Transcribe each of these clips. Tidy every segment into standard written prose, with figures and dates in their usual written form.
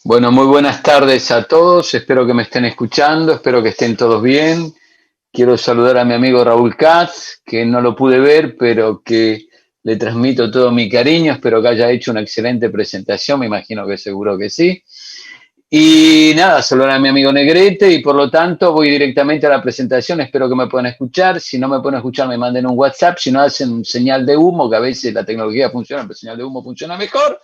Bueno, muy buenas tardes a todos, espero que me estén escuchando, espero que estén todos bien. Quiero saludar a mi amigo Raúl Katz, que no lo pude ver, pero que le transmito todo mi cariño, espero que haya hecho una excelente presentación, me imagino que seguro que sí. Y nada, saludar a mi amigo Negrete y por lo tanto voy directamente a la presentación, espero que me puedan escuchar, si no me pueden escuchar me manden un WhatsApp, si no hacen señal de humo, que a veces la tecnología funciona, pero señal de humo funciona mejor.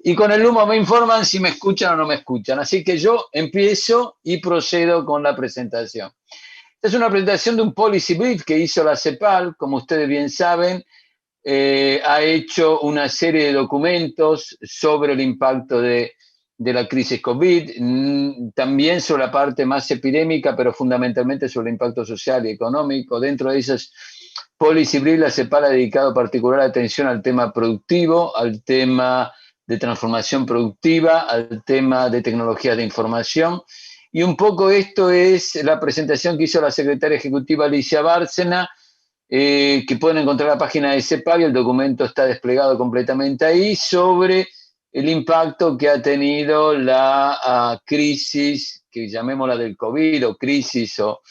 Y con el humo me informan si me escuchan o no me escuchan. Así que yo empiezo y procedo con la presentación. Esta es una presentación de un policy brief que hizo la CEPAL, como ustedes bien saben, ha hecho una serie de documentos sobre el impacto de la crisis COVID, también sobre la parte más epidémica, pero fundamentalmente sobre el impacto social y económico. Dentro de esas policy brief, la CEPAL ha dedicado particular atención al tema productivo, al tema de transformación productiva, al tema de tecnologías de información. Y un poco esto es la presentación que hizo la secretaria ejecutiva Alicia Bárcena, que pueden encontrar en la página de CEPAL, y el documento está desplegado completamente ahí, sobre el impacto que ha tenido la crisis, que llamémosla del COVID, o crisis, o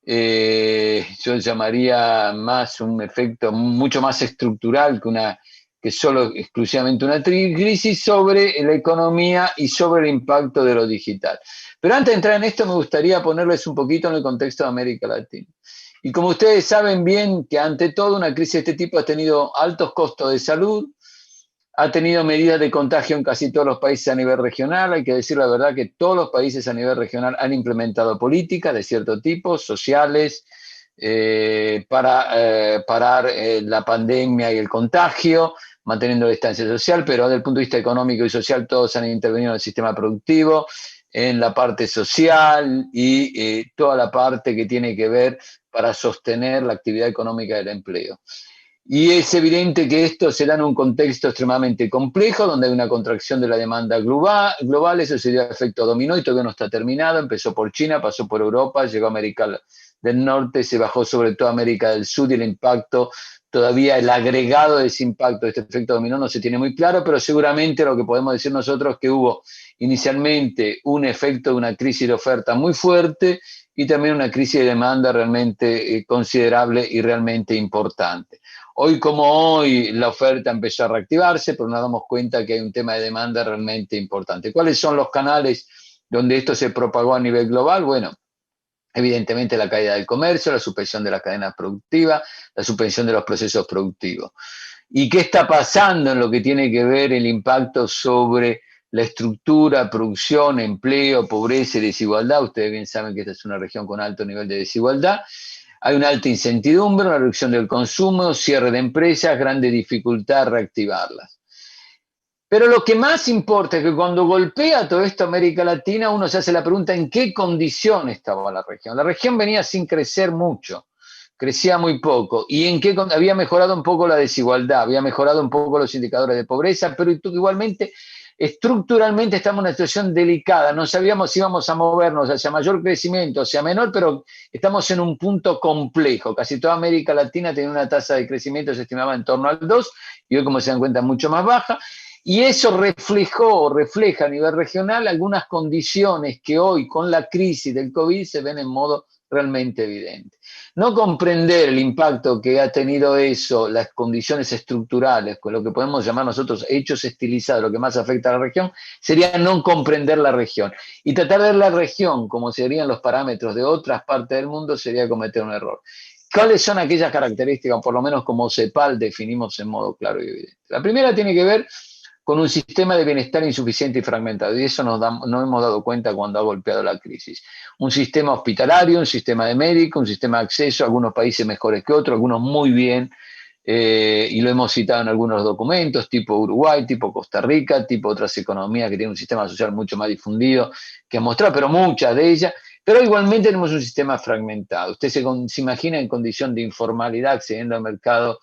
yo llamaría más un efecto mucho más estructural que solo exclusivamente una crisis, sobre la economía y sobre el impacto de lo digital. Pero antes de entrar en esto me gustaría ponerles un poquito en el contexto de América Latina. Y como ustedes saben bien, que ante todo una crisis de este tipo ha tenido altos costos de salud, ha tenido medidas de contagio en casi todos los países a nivel regional. Hay que decir la verdad que todos los países a nivel regional han implementado políticas de cierto tipo, sociales, para parar la pandemia y el contagio, manteniendo la distancia social, pero desde el punto de vista económico y social todos han intervenido en el sistema productivo, en la parte social y toda la parte que tiene que ver para sostener la actividad económica del empleo. Y es evidente que esto se da en un contexto extremadamente complejo, donde hay una contracción de la demanda global, eso se dio efecto dominó y todavía no está terminado. Empezó por China, pasó por Europa, llegó a América del Norte, se bajó sobre todo a América del Sur, y el impacto, todavía el agregado de ese impacto, de este efecto dominó, no se tiene muy claro, pero seguramente lo que podemos decir nosotros es que hubo inicialmente un efecto de una crisis de oferta muy fuerte y también una crisis de demanda realmente considerable y realmente importante. Hoy como hoy la oferta empezó a reactivarse, pero nos damos cuenta que hay un tema de demanda realmente importante. ¿Cuáles son los canales donde esto se propagó a nivel global? Bueno, evidentemente la caída del comercio, la suspensión de la cadena productiva, la suspensión de los procesos productivos. ¿Y qué está pasando en lo que tiene que ver el impacto sobre la estructura, producción, empleo, pobreza y desigualdad? Ustedes bien saben que esta es una región con alto nivel de desigualdad. Hay una alta incertidumbre, una reducción del consumo, cierre de empresas, grande dificultad reactivarlas. Pero lo que más importa es que cuando golpea todo esto a América Latina, uno se hace la pregunta en qué condición estaba la región. La región venía sin crecer mucho, crecía muy poco, y en qué había mejorado un poco la desigualdad, había mejorado un poco los indicadores de pobreza, pero igualmente estructuralmente estamos en una situación delicada. No sabíamos si íbamos a movernos hacia mayor crecimiento, hacia menor, pero estamos en un punto complejo. Casi toda América Latina tenía una tasa de crecimiento, se estimaba en torno al 2, y hoy, como se dan cuenta, mucho más baja. Y eso refleja a nivel regional algunas condiciones que hoy, con la crisis del COVID, se ven en modo realmente evidente. No comprender el impacto que ha tenido eso, las condiciones estructurales, con lo que podemos llamar nosotros hechos estilizados, lo que más afecta a la región, sería no comprender la región. Y tratar de ver la región como serían los parámetros de otras partes del mundo sería cometer un error. ¿Cuáles son aquellas características, por lo menos como CEPAL definimos en modo claro y evidente? La primera tiene que ver con un sistema de bienestar insuficiente y fragmentado, y eso nos hemos dado cuenta cuando ha golpeado la crisis. Un sistema hospitalario, un sistema de médico, un sistema de acceso, algunos países mejores que otros, algunos muy bien, y lo hemos citado en algunos documentos, tipo Uruguay, tipo Costa Rica, tipo otras economías que tienen un sistema social mucho más difundido que ha mostrado, pero muchas de ellas. Pero igualmente tenemos un sistema fragmentado. Usted se imagina en condición de informalidad accediendo al mercado,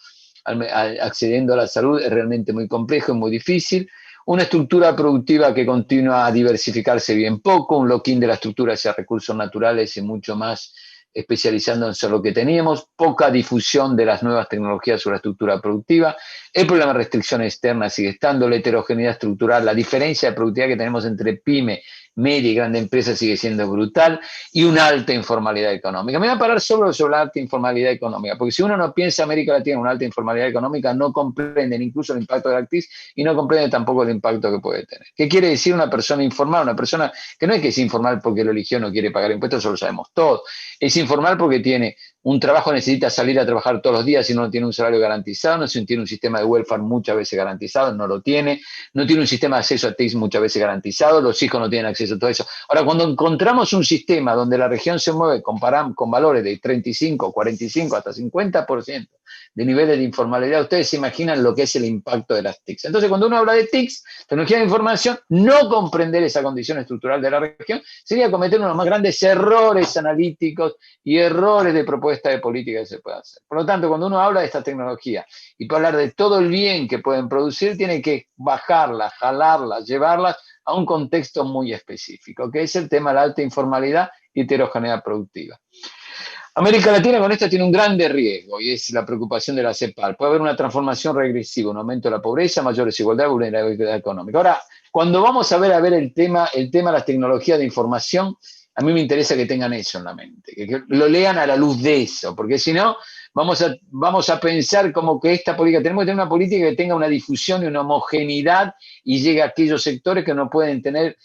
accediendo a la salud, es realmente muy complejo y muy difícil. Una estructura productiva que continúa a diversificarse bien poco, un lock-in de la estructura hacia recursos naturales y mucho más especializándonos en lo que teníamos, poca difusión de las nuevas tecnologías sobre la estructura productiva, el problema de restricciones externas sigue estando, la heterogeneidad estructural, la diferencia de productividad que tenemos entre pyme, media y grande empresa sigue siendo brutal, y una alta informalidad económica. Me voy a parar solo sobre la alta informalidad económica, porque si uno no piensa América Latina en una alta informalidad económica, no comprenden incluso el impacto de la crisis y no comprende tampoco el impacto que puede tener. ¿Qué quiere decir una persona informal? Una persona que no es que es informal porque lo eligió, no quiere pagar impuestos, eso lo sabemos todos. Es informal porque tiene un trabajo, necesita salir a trabajar todos los días y no tiene un salario garantizado, no tiene un sistema de welfare muchas veces garantizado, no lo tiene, no tiene un sistema de acceso a TICS muchas veces garantizado, los hijos no tienen acceso a todo eso. Ahora, cuando encontramos un sistema donde la región se mueve con valores de 35, 45, hasta 50% de niveles de informalidad, ustedes se imaginan lo que es el impacto de las TICs. Entonces, cuando uno habla de TICs, tecnología de información, no comprender esa condición estructural de la región sería cometer uno de los más grandes errores analíticos y errores de propuesta de política que se puede hacer. Por lo tanto, cuando uno habla de esta tecnología y puede hablar de todo el bien que pueden producir, tiene que bajarlas, jalarlas, llevarlas a un contexto muy específico, que es el tema de la alta informalidad y heterogeneidad productiva. América Latina con esto tiene un grande riesgo y es la preocupación de la CEPAL. Puede haber una transformación regresiva, un aumento de la pobreza, mayor desigualdad, vulnerabilidad económica. Ahora, cuando vamos a ver el tema de las tecnologías de información, a mí me interesa que tengan eso en la mente, que lo lean a la luz de eso, porque si no, vamos a pensar como que esta política, tenemos que tener una política que tenga una difusión y una homogeneidad y llegue a aquellos sectores que no pueden tener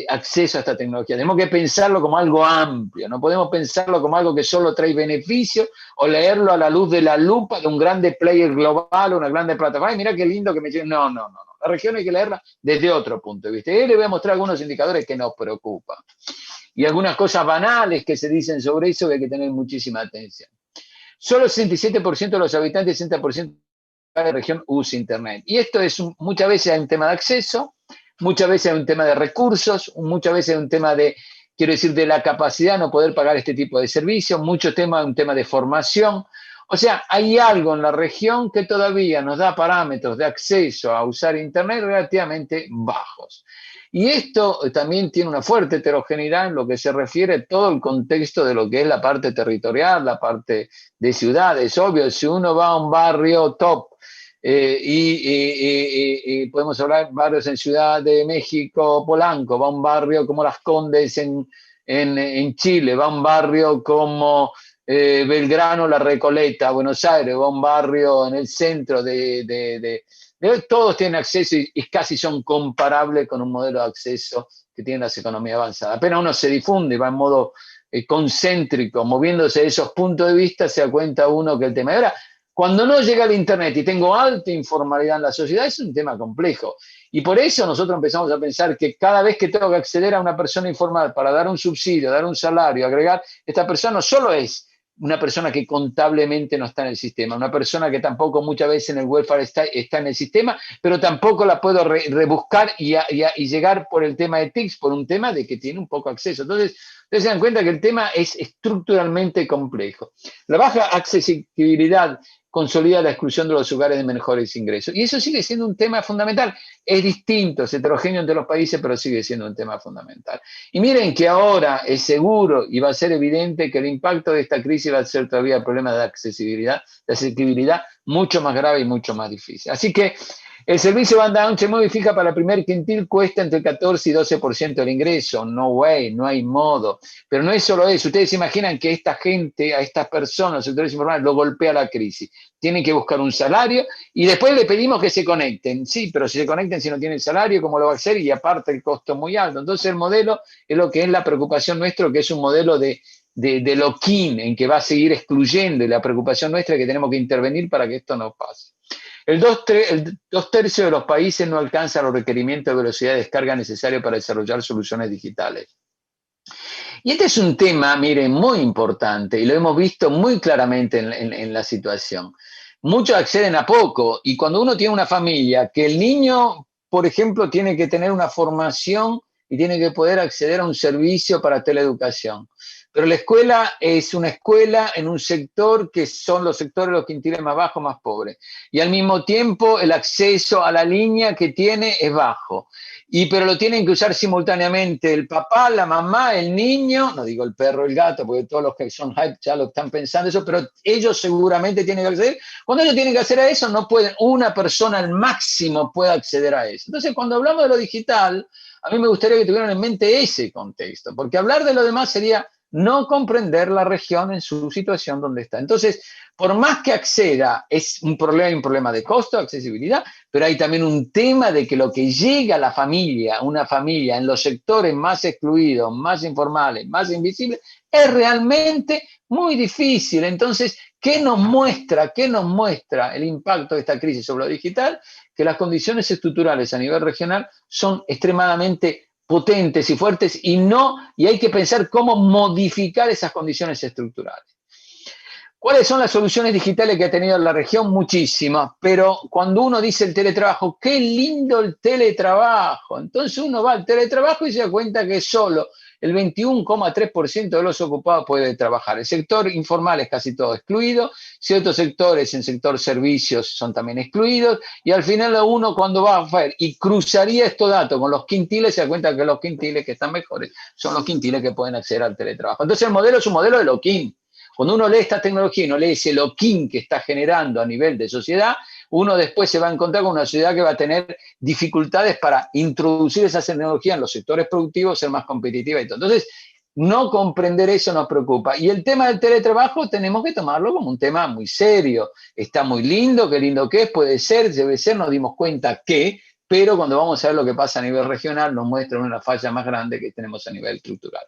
acceso a esta tecnología. Tenemos que pensarlo como algo amplio, no podemos pensarlo como algo que solo trae beneficio o leerlo a la luz de la lupa de un grande player global o una grande plataforma. Ay, mira qué lindo que me llegue. No. La región hay que leerla desde otro punto de vista. Y les voy a mostrar algunos indicadores que nos preocupan y algunas cosas banales que se dicen sobre eso que hay que tener muchísima atención. Solo el 67% de los habitantes, 60% de la región usa Internet. Y esto es muchas veces un tema de acceso, muchas veces es un tema de recursos, muchas veces es un tema de, quiero decir, de la capacidad de no poder pagar este tipo de servicios, muchos temas, un tema de formación. O sea, hay algo en la región que todavía nos da parámetros de acceso a usar Internet relativamente bajos. Y esto también tiene una fuerte heterogeneidad en lo que se refiere a todo el contexto de lo que es la parte territorial, la parte de ciudades. Obvio, si uno va a un barrio top, y podemos hablar de barrios en Ciudad de México, Polanco, va a un barrio como Las Condes en Chile, va a un barrio como Belgrano, La Recoleta, Buenos Aires, va a un barrio en el centro todos tienen acceso y casi son comparables con un modelo de acceso que tienen las economías avanzadas. Apenas uno se difunde, va en modo concéntrico, moviéndose de esos puntos de vista, se da cuenta uno que el tema. Ahora, cuando no llega el Internet y tengo alta informalidad en la sociedad, es un tema complejo. Y por eso nosotros empezamos a pensar que cada vez que tengo que acceder a una persona informal para dar un subsidio, dar un salario, agregar, esta persona no solo es una persona que contablemente no está en el sistema, una persona que tampoco muchas veces en el welfare está en el sistema, pero tampoco la puedo rebuscar y llegar por el tema de TICS, por un tema de que tiene un poco acceso. Entonces, ustedes se dan cuenta que el tema es estructuralmente complejo. La baja accesibilidad consolida la exclusión de los hogares de mejores ingresos. Y eso sigue siendo un tema fundamental. Es distinto, es heterogéneo entre los países, pero sigue siendo un tema fundamental. Y miren que ahora es seguro y va a ser evidente que el impacto de esta crisis va a ser todavía el problema de accesibilidad mucho más grave y mucho más difícil. Así que el servicio de banda ancha móvil fija para el primer quintil cuesta entre el 14 y 12% del ingreso. No way, no hay modo. Pero no es solo eso. Ustedes se imaginan que esta gente, a estas personas, los sectores informales, lo golpea la crisis. Tienen que buscar un salario y después le pedimos que se conecten. Sí, pero si se conecten, si no tienen salario, ¿cómo lo va a hacer? Y aparte el costo es muy alto. Entonces el modelo es lo que es la preocupación nuestra, que es un modelo de lock-in, en que va a seguir excluyendo, y la preocupación nuestra es que tenemos que intervenir para que esto no pase. El 2/3 de los países no alcanzan los requerimientos de velocidad de descarga necesarios para desarrollar soluciones digitales. Y este es un tema, miren, muy importante y lo hemos visto muy claramente en la situación. Muchos acceden a poco y cuando uno tiene una familia, que el niño, por ejemplo, tiene que tener una formación y tiene que poder acceder a un servicio para teleeducación. Pero la escuela es una escuela en un sector que son los sectores los quintiles más bajos, más pobres. Y al mismo tiempo el acceso a la línea que tiene es bajo. Pero lo tienen que usar simultáneamente el papá, la mamá, el niño, no digo el perro, el gato, porque todos los que son hype ya lo están pensando eso, pero ellos seguramente tienen que acceder. Cuando ellos tienen que acceder a eso, no pueden, una persona al máximo puede acceder a eso. Entonces, cuando hablamos de lo digital, a mí me gustaría que tuvieran en mente ese contexto, porque hablar de lo demás sería no comprender la región en su situación donde está. Entonces, por más que acceda, es un problema de costo, accesibilidad, pero hay también un tema de que lo que llega a la familia, una familia en los sectores más excluidos, más informales, más invisibles, es realmente muy difícil. Entonces, ¿qué nos muestra el impacto de esta crisis sobre lo digital? Que las condiciones estructurales a nivel regional son extremadamente potentes y fuertes y hay que pensar cómo modificar esas condiciones estructurales. ¿Cuáles son las soluciones digitales que ha tenido la región? Muchísimas, pero cuando uno dice el teletrabajo, qué lindo el teletrabajo. Entonces uno va al teletrabajo y se da cuenta que solo el 21,3% de los ocupados puede trabajar. El sector informal es casi todo excluido, ciertos sectores en sector servicios son también excluidos, y al final uno cuando va a ver y cruzaría estos datos con los quintiles, se da cuenta que los quintiles que están mejores son los quintiles que pueden acceder al teletrabajo. Entonces el modelo es un modelo de lock-in. Cuando uno lee esta tecnología y no lee ese lock-in que está generando a nivel de sociedad, uno después se va a encontrar con una sociedad que va a tener dificultades para introducir esa tecnología en los sectores productivos, ser más competitiva y todo. Entonces, no comprender eso nos preocupa. Y el tema del teletrabajo tenemos que tomarlo como un tema muy serio. Está muy lindo, qué lindo que es, puede ser, debe ser, nos dimos cuenta que, pero cuando vamos a ver lo que pasa a nivel regional nos muestra una falla más grande que tenemos a nivel estructural.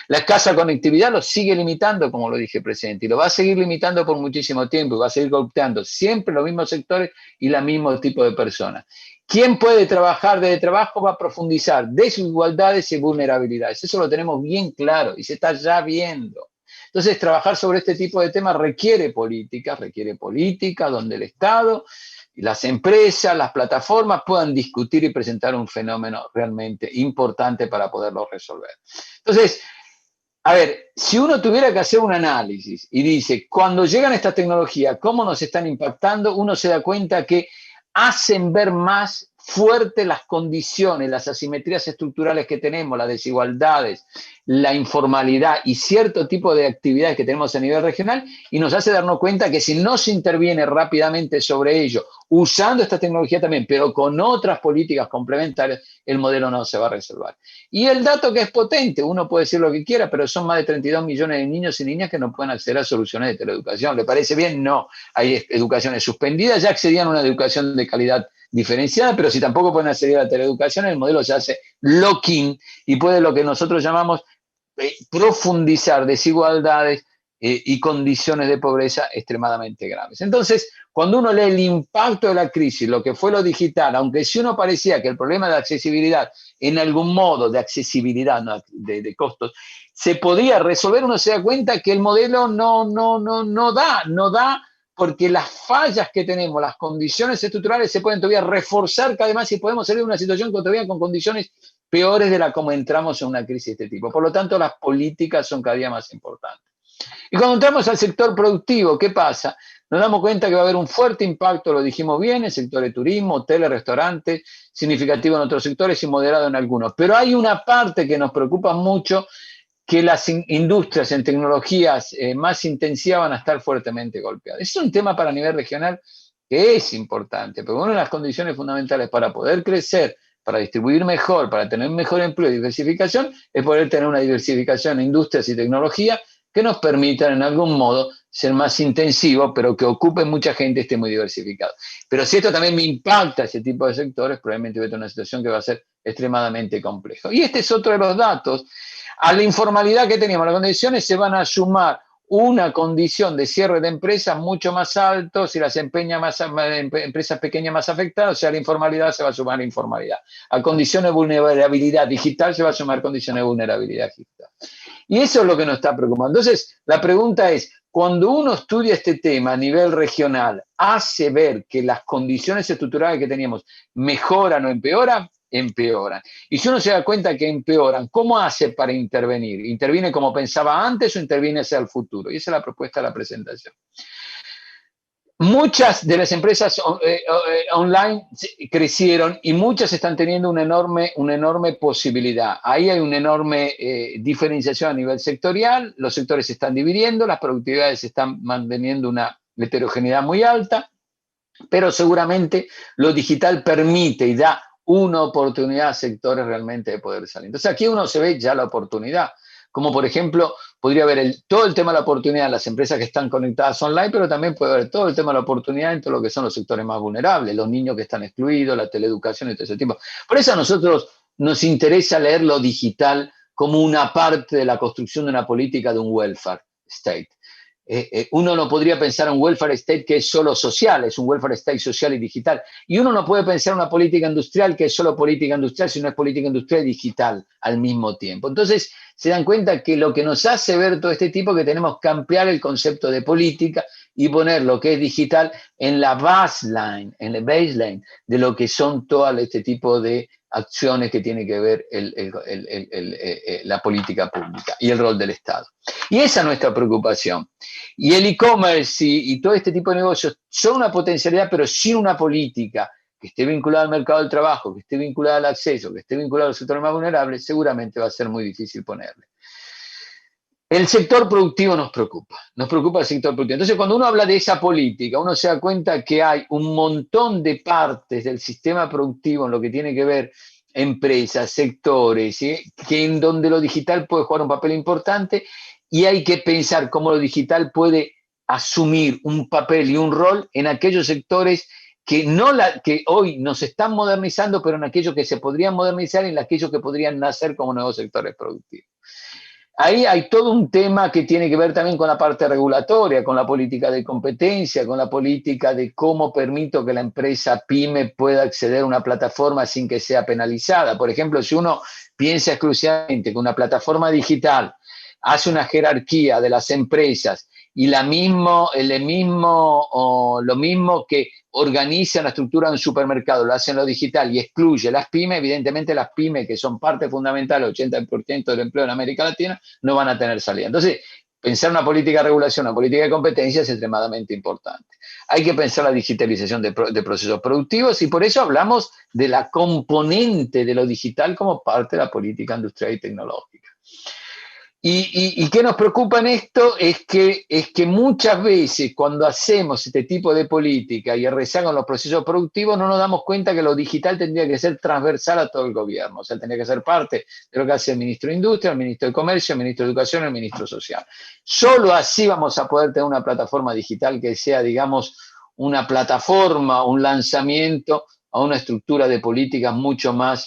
La escasa conectividad lo sigue limitando, como lo dije presente, y lo va a seguir limitando por muchísimo tiempo, y va a seguir golpeando siempre los mismos sectores y el mismo tipo de personas. ¿Quién puede trabajar desde trabajo? Va a profundizar desigualdades y vulnerabilidades. Eso lo tenemos bien claro y se está ya viendo. Entonces, trabajar sobre este tipo de temas requiere política donde el Estado, las empresas, las plataformas puedan discutir y presentar un fenómeno realmente importante para poderlo resolver. Entonces, a ver, si uno tuviera que hacer un análisis y dice, cuando llegan estas tecnologías, ¿cómo nos están impactando? Uno se da cuenta que hacen ver más fuertes las condiciones, las asimetrías estructurales que tenemos, las desigualdades, la informalidad y cierto tipo de actividades que tenemos a nivel regional, y nos hace darnos cuenta que si no se interviene rápidamente sobre ello, usando esta tecnología también, pero con otras políticas complementarias, el modelo no se va a resolver. Y el dato que es potente, uno puede decir lo que quiera, pero son más de 32 millones de niños y niñas que no pueden acceder a soluciones de teleeducación. ¿Le parece bien? No. Hay educaciones suspendidas, ya accedían a una educación de calidad diferenciada, pero si tampoco pueden acceder a la teleeducación, el modelo se hace lock-in y puede lo que nosotros llamamos profundizar desigualdades y condiciones de pobreza extremadamente graves. Entonces, cuando uno lee el impacto de la crisis, lo que fue lo digital, aunque si uno parecía que el problema de accesibilidad, en algún modo de accesibilidad, no, de costos, se podía resolver, uno se da cuenta que el modelo no da, porque las fallas que tenemos, las condiciones estructurales se pueden todavía reforzar cada vez más y podemos salir de una situación todavía con condiciones peores de la como entramos en una crisis de este tipo. Por lo tanto, las políticas son cada día más importantes. Y cuando entramos al sector productivo, ¿qué pasa? Nos damos cuenta que va a haber un fuerte impacto, lo dijimos bien, en el sector de turismo, hoteles, restaurantes, significativo en otros sectores y moderado en algunos. Pero hay una parte que nos preocupa mucho, que las industrias en tecnologías más intensivas van a estar fuertemente golpeadas. Es un tema para nivel regional que es importante, pero una de las condiciones fundamentales para poder crecer, para distribuir mejor, para tener mejor empleo y diversificación, es poder tener una diversificación en industrias y tecnología que nos permitan en algún modo ser más intensivos, pero que ocupen mucha gente y esté muy diversificado. Pero si esto también me impacta ese tipo de sectores, probablemente voy a tener una situación que va a ser extremadamente compleja. Y este es otro de los datos. A la informalidad que teníamos, las condiciones se van a sumar una condición de cierre de empresas mucho más alto, si las empresas pequeñas más afectadas, o sea, a la informalidad se va a sumar informalidad. A condiciones de vulnerabilidad digital se va a sumar condiciones de vulnerabilidad digital. Y eso es lo que nos está preocupando. Entonces, la pregunta es, cuando uno estudia este tema a nivel regional, ¿hace ver que las condiciones estructurales que teníamos mejoran o empeoran? empeoran. Y si uno se da cuenta que empeoran, ¿cómo hace para intervenir? ¿Interviene como pensaba antes o interviene hacia el futuro? Y esa es la propuesta de la presentación. Muchas de las empresas online crecieron y muchas están teniendo una enorme posibilidad. Ahí hay una enorme diferenciación a nivel sectorial, los sectores se están dividiendo, las productividades están manteniendo una heterogeneidad muy alta, pero seguramente lo digital permite y da una oportunidad a sectores realmente de poder salir. Entonces aquí uno se ve ya la oportunidad, como por ejemplo podría haber todo el tema de la oportunidad en las empresas que están conectadas online, pero también puede haber todo el tema de la oportunidad en todo lo que son los sectores más vulnerables, los niños que están excluidos, la teleeducación y todo ese tipo. Por eso a nosotros nos interesa leer lo digital como una parte de la construcción de una política de un welfare state. Uno no podría pensar en un welfare state que es solo social, es un welfare state social y digital. Y uno no puede pensar en una política industrial que es solo política industrial, sino es política industrial y digital al mismo tiempo. Entonces, se dan cuenta que lo que nos hace ver todo este tipo es que tenemos que ampliar el concepto de política y poner lo que es digital en la baseline de lo que son todo este tipo de acciones que tiene que ver la política pública y el rol del Estado. Y esa es nuestra preocupación. Y el e-commerce y todo este tipo de negocios son una potencialidad, pero sin una política que esté vinculada al mercado del trabajo, que esté vinculada al acceso, que esté vinculada a los sectores más vulnerables, seguramente va a ser muy difícil ponerle. El sector productivo nos preocupa el sector productivo. Entonces, cuando uno habla de esa política, uno se da cuenta que hay un montón de partes del sistema productivo en lo que tiene que ver empresas, sectores, ¿sí? Que en donde lo digital puede jugar un papel importante y hay que pensar cómo lo digital puede asumir un papel y un rol en aquellos sectores que hoy nos están modernizando, pero en aquellos que se podrían modernizar y en aquellos que podrían nacer como nuevos sectores productivos. Ahí hay todo un tema que tiene que ver también con la parte regulatoria, con la política de competencia, con la política de cómo permito que la empresa pyme pueda acceder a una plataforma sin que sea penalizada. Por ejemplo, si uno piensa exclusivamente que una plataforma digital hace una jerarquía de las empresas y lo mismo que organiza la estructura de un supermercado, lo hace en lo digital y excluye las pymes, evidentemente las pymes, que son parte fundamental, el 80% del empleo en América Latina, no van a tener salida. Entonces, pensar una política de regulación, una política de competencia es extremadamente importante. Hay que pensar la digitalización de procesos productivos y por eso hablamos de la componente de lo digital como parte de la política industrial y tecnológica. ¿Y qué nos preocupa en esto? Es que muchas veces cuando hacemos este tipo de política y rezagamos los procesos productivos, no nos damos cuenta que lo digital tendría que ser transversal a todo el gobierno. O sea, tendría que ser parte de lo que hace el ministro de Industria, el ministro de Comercio, el ministro de Educación, el ministro social. Solo así vamos a poder tener una plataforma digital que sea, digamos, una plataforma, un lanzamiento a una estructura de políticas mucho más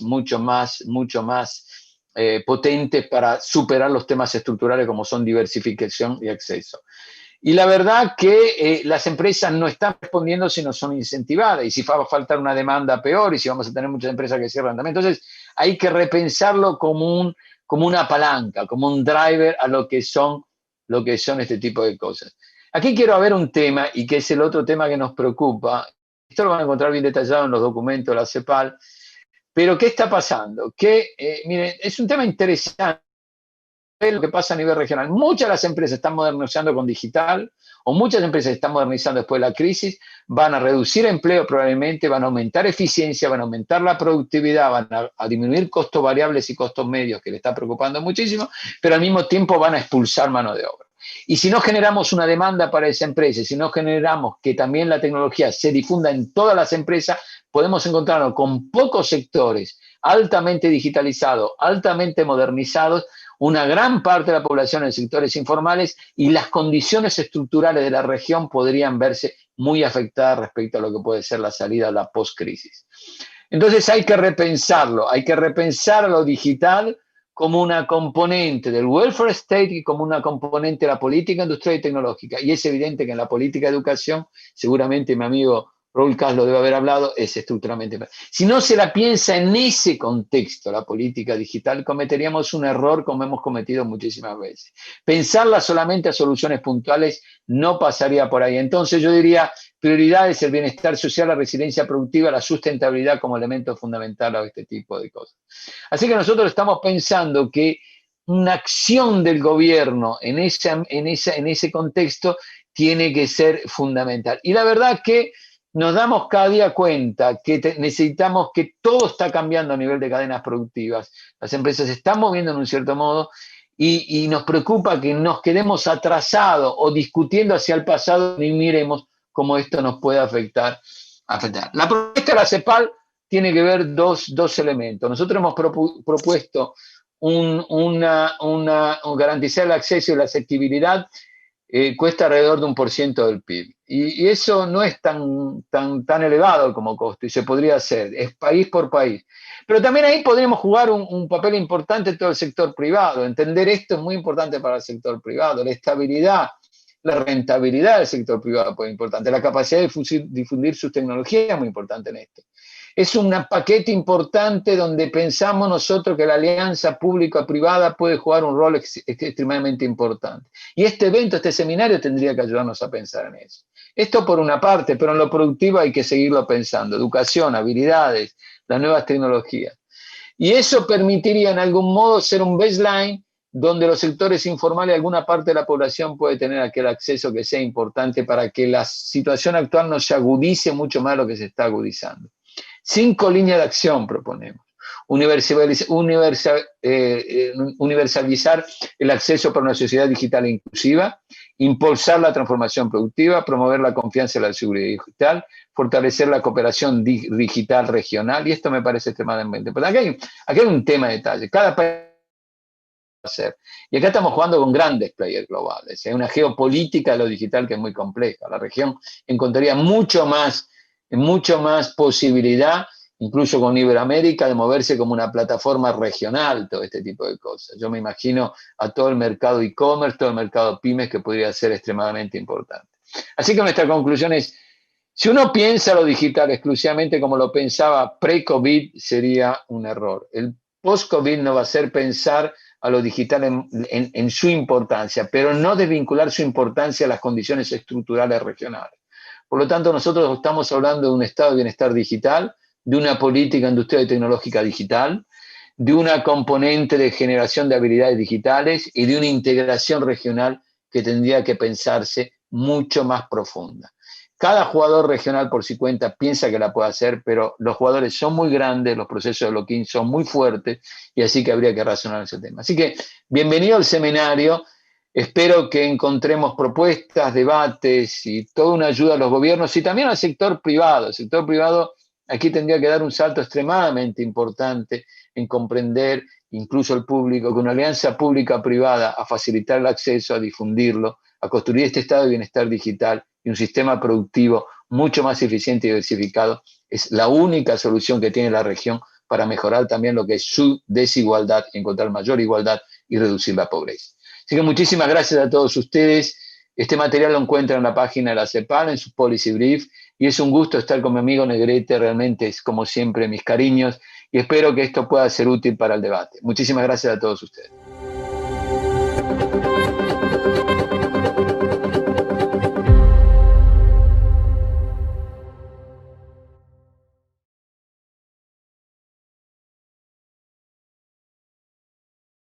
potentes para superar los temas estructurales como son diversificación y acceso. Y la verdad que las empresas no están respondiendo si no son incentivadas y si va a faltar una demanda peor y si vamos a tener muchas empresas que cierran también. Entonces hay que repensarlo como una palanca, como un driver a lo que son este tipo de cosas. Aquí quiero ver un tema y que es el otro tema que nos preocupa. Esto lo van a encontrar bien detallado en los documentos de la CEPAL. Pero ¿qué está pasando? Miren, es un tema interesante lo que pasa a nivel regional. Muchas de las empresas están modernizando con digital, o muchas empresas están modernizando después de la crisis, van a reducir empleo probablemente, van a aumentar eficiencia, van a aumentar la productividad, van a disminuir costos variables y costos medios, que le está preocupando muchísimo, pero al mismo tiempo van a expulsar mano de obra. Y si no generamos una demanda para esa empresa, si no generamos que también la tecnología se difunda en todas las empresas, podemos encontrarnos con pocos sectores altamente digitalizados, altamente modernizados, una gran parte de la población en sectores informales y las condiciones estructurales de la región podrían verse muy afectadas respecto a lo que puede ser la salida a la post-crisis. Entonces hay que repensarlo, hay que repensar lo digital como una componente del welfare state y como una componente de la política industrial y tecnológica. Y es evidente que en la política de educación, seguramente mi amigo Raúl Cas lo debe haber hablado, es estructuralmente. Si no se la piensa en ese contexto, la política digital, cometeríamos un error como hemos cometido muchísimas veces. Pensarla solamente a soluciones puntuales no pasaría por ahí. Entonces yo diría, prioridades, el bienestar social, la resiliencia productiva, la sustentabilidad como elemento fundamental a este tipo de cosas. Así que nosotros estamos pensando que una acción del gobierno en ese contexto tiene que ser fundamental. Y la verdad que nos damos cada día cuenta que necesitamos que todo está cambiando a nivel de cadenas productivas. Las empresas se están moviendo en un cierto modo y nos preocupa que nos quedemos atrasados o discutiendo hacia el pasado y miremos cómo esto nos puede afectar. La propuesta de la CEPAL tiene que ver dos elementos. Nosotros hemos propuesto garantizar el acceso y la accesibilidad, cuesta alrededor de 1% del PIB. Y eso no es tan elevado como costo, y se podría hacer, es país por país. Pero también ahí podríamos jugar un papel importante en todo el sector privado. Entender esto es muy importante para el sector privado, la estabilidad, la rentabilidad del sector privado es muy importante, la capacidad de difundir sus tecnologías es muy importante en esto. Es un paquete importante donde pensamos nosotros que la alianza pública-privada puede jugar un rol extremadamente importante. Y este evento, este seminario tendría que ayudarnos a pensar en eso. Esto por una parte, pero en lo productivo hay que seguirlo pensando. Educación, habilidades, las nuevas tecnologías. Y eso permitiría en algún modo ser un baseline donde los sectores informales, alguna parte de la población puede tener aquel acceso que sea importante para que la situación actual no se agudice mucho más de lo que se está agudizando. 5 líneas de acción proponemos. Universalizar el acceso para una sociedad digital e inclusiva, impulsar la transformación productiva, promover la confianza en la seguridad digital, fortalecer la cooperación digital regional, y esto me parece extremadamente importante. Aquí hay un tema de detalle. Cada país hacer. Y acá estamos jugando con grandes players globales. Hay una geopolítica de lo digital que es muy compleja. La región encontraría mucho más posibilidad, incluso con Iberoamérica, de moverse como una plataforma regional, todo este tipo de cosas. Yo me imagino a todo el mercado e-commerce, todo el mercado pymes, que podría ser extremadamente importante. Así que nuestra conclusión es, si uno piensa lo digital exclusivamente como lo pensaba pre-COVID, sería un error. El post-COVID nos va a hacer pensar a lo digital en su importancia, pero no desvincular su importancia a las condiciones estructurales regionales. Por lo tanto, nosotros estamos hablando de un estado de bienestar digital, de una política industrial y tecnológica digital, de una componente de generación de habilidades digitales y de una integración regional que tendría que pensarse mucho más profunda. Cada jugador regional por su cuenta piensa que la puede hacer, pero los jugadores son muy grandes, los procesos de lock-in son muy fuertes, y así que habría que razonar ese tema. Así que, bienvenido al seminario. Espero que encontremos propuestas, debates y toda una ayuda a los gobiernos y también al sector privado. El sector privado aquí tendría que dar un salto extremadamente importante en comprender, incluso el público, que una alianza pública-privada a facilitar el acceso, a difundirlo, a construir este estado de bienestar digital y un sistema productivo mucho más eficiente y diversificado es la única solución que tiene la región para mejorar también lo que es su desigualdad, encontrar mayor igualdad y reducir la pobreza. Así que muchísimas gracias a todos ustedes. Este material lo encuentran en la página de la CEPAL, en su policy brief, y es un gusto estar con mi amigo Negrete. Realmente es, como siempre, mis cariños, y espero que esto pueda ser útil para el debate. Muchísimas gracias a todos ustedes.